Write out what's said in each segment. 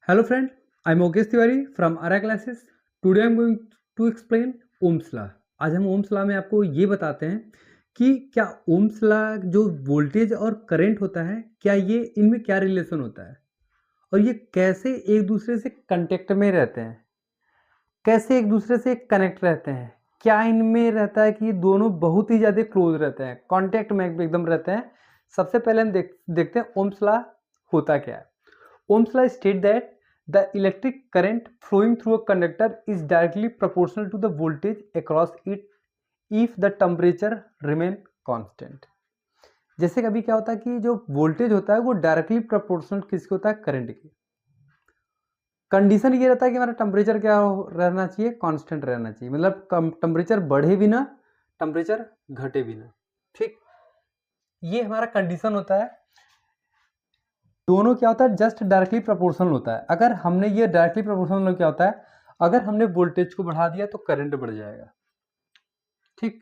Hello friend, I'm Mukesh Tiwari from Ara Classes. Today I'm going to explain Ohm's Law. आज हम Ohm's Law में आपको ये बताते हैं कि क्या Ohm's Law जो वोल्टेज और करंट होता है, क्या ये इनमें क्या रिलेशन होता है और ये कैसे एक दूसरे से कांटेक्ट में रहते हैं, कैसे एक दूसरे से कनेक्ट रहते हैं, क्या इनमें रहता है कि ये दोनों बहुत ही ज़्यादा क्लोज रहते हैं, कांटेक्ट में एकदम रहते हैं। सबसे पहले हम देखते हैं Ohm's Law होता क्या है। Ohm's Law state that the electric current flowing through a conductor is directly proportional to the voltage across it if the temperature remain constant। जैसे कभी क्या होता है कि जो वोल्टेज होता है वो डायरेक्टली प्रोपोर्शनल किसके होता है, करंट के। कंडीशन ये रहता है कि हमारा टेम्परेचर क्या रहना चाहिए, कांस्टेंट रहना चाहिए, मतलब टेम्परेचर बढ़े भी ना, टेम्परेचर घटे भी ना। ठीक, ये हमारा कंडीशन होता है। दोनों क्या होता है, जस्ट डायरेक्टली प्रोपोर्शनल होता है। अगर हमने ये डायरेक्टली प्रोपोर्शनल क्या होता है, अगर हमने वोल्टेज को बढ़ा दिया तो करंट बढ़ जाएगा। ठीक,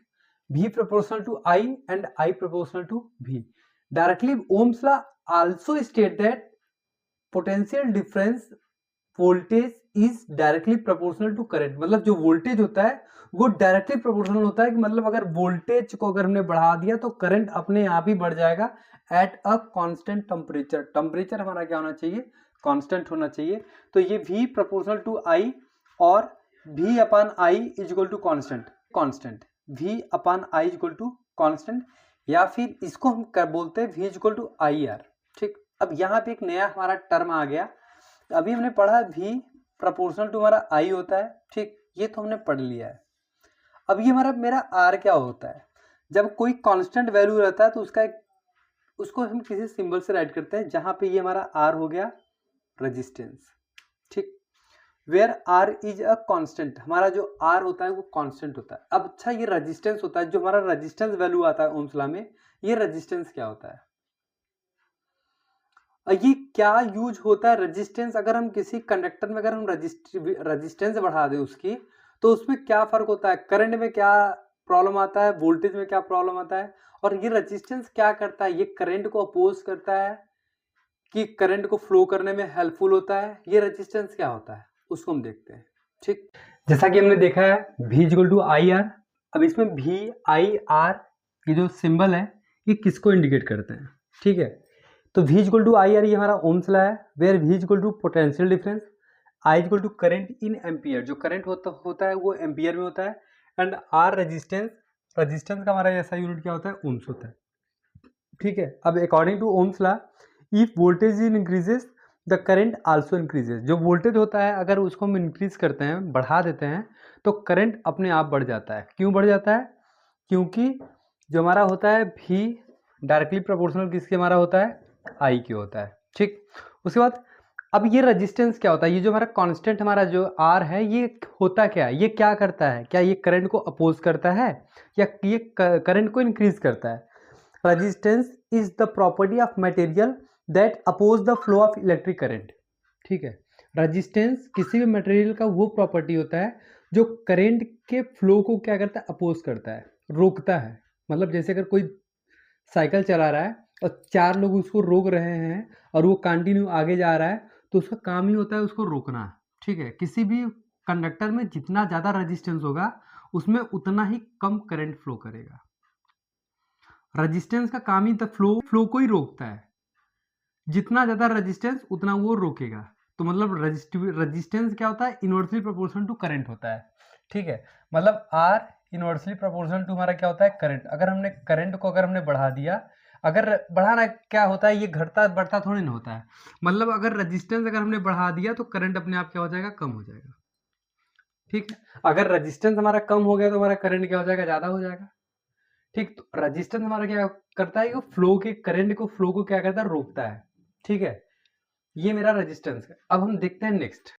V proportional to I and I proportional to V। Directly Ohm's law also state that potential difference voltage is directly proportional to current. मतलब जो वोल्टेज होता है वो डायरेक्टली प्रोपोर्शनल होता है कि मतलब अगर वोल्टेज को अगर हमने बढ़ा दिया तो करंट अपने आप ही बढ़ जाएगा at a constant temperature. Temperature हमारा क्या होना चाहिए, कांस्टेंट होना चाहिए। तो ये V प्रोपोर्शनल टू I और V upon I is equal to constant V upon I is equal to constant, या फिर इसको हम कर बोलते हैं V is equal to IR। ठीक, अब यहाँ पे एक नया हमारा टर्म आ गया। अभी हमने पढ़ा V प्रोपोर्शनल टू हमारा I होता है। ठीक, ये तो हमने पढ़ लिया है। अब ये हमारा मेरा R क्या होता है, जब कोई कांस्टेंट वैल्यू रहता है तो उसको हम किसी सिंबल से राइट करते हैं, जहां पे ये हमारा R हो गया रेजिस्टेंस। ठीक, where R is a constant, हमारा जो R होता है वो कांस्टेंट होता है। अब अच्छा, ये रेजिस्टेंस होता है, जो हमारा रेजिस्टेंस वैल्यू आता है ओम्स लॉ में, ये रेजिस्टेंस क्या होता है, ये क्या यूज होता है रेजिस्टेंस। अगर हम किसी कंडक्टर में अगर हम रेजिस्टेंस बढ़ा दें उसकी, तो उसमें क्या फर्क होता है, करंट में क्या प्रॉब्लम आता है, वोल्टेज में क्या प्रॉब्लम आता है, और ये रेजिस्टेंस क्या करता है, ये करंट को अपोज करता है कि करंट को फ्लो करने में हेल्पफुल होता है। ये रेजिस्टेंस क्या होता है उसको हम देखते हैं। ठीक, जैसा कि हमने देखा है V equal to I R. अब इसमें VIR ये जो सिंबल है ये किसको इंडिकेट करते हैं। ठीक है, तो V इक्वल टू IR ये हमारा ओम्स लॉ है, where V equal to potential difference, I equal to current in ampere, जो करंट होता है वो एम्पियर में होता है, एंड R रेजिस्टेंस का हमारा ऐसा यूनिट क्या होता है, ओम्स होता है। ठीक है, अब according to Ohm's law, if voltage increases the current also increases. जो वोल्टेज होता है अगर उसको हम इंक्रीज करते हैं, बढ़ा देते हैं, तो करंट अपने आप बढ़ जाता है। क्यों बढ़ जाता है, क्योंकि जो हमारा होता है V डायरेक्टली प्रोपोर्शनल किसके हमारा होता है, I के होता है। ठीक, उसके बाद अब ये रेजिस्टेंस क्या होता है, ये जो हमारा कांस्टेंट हमारा जो R है ये होता क्या है, ये क्या करता है, क्या ये करंट को अपोज करता है या ये करंट को इंक्रीज करता है। Resistance is the property of material that oppose the flow of electric current. ठीक है, रेजिस्टेंस किसी भी मटेरियल का वो प्रॉपर्टी होता है जो करंट के फ्लो को क्या करता है, अपोज करता है, रोकता है। मतलब जैसे अगर कोई साइकिल चला रहा है और चार लोग उसको रोक रहे हैं और वो कंटिन्यू आगे जा रहा है, तो उसका काम ही होता है उसको रोकना। ठीक है, किसी भी कंडक्टर में जितना ज़्यादा रेजिस्टेंस होगा उसमें उतना ही कम करंट फ्लो करेगा। रेजिस्टेंस का काम ही तो फ्लो को ही रोकता है, जितना ज़्यादा रेजिस्टेंस उतना वो रोकेगा। तो मतलब रेजिस्टेंस क्या होता है, इनवर्सली प्रोपोर्शनल टू करंट होता है। ठीक है, मतलब R इनवर्सली प्रोपोर्शनल टू हमारा क्या होता है, करंट। अगर हमने करंट को अगर हमने बढ़ा दिया, अगर बढ़ाना क्या होता है, ये घटता बढ़ता थोड़ी ना होता है। मतलब अगर रेजिस्टेंस अगर हमने बढ़ा दिया तो करंट अपने आप क्या हो जाएगा, कम हो जाएगा। ठीक है, अगर रेजिस्टेंस हमारा कम हो गया तो हमारा करंट क्या हो जाएगा, ज़्यादा हो जाएगा। ठीक, तो रेजिस्टेंस हमारा क्या करता है, फ्लो के करंट को फ्लो को क्या करता है, रोकता है। ठीक है, ये मेरा रेजिस्टेंस है। अब हम देखते हैं नेक्स्ट।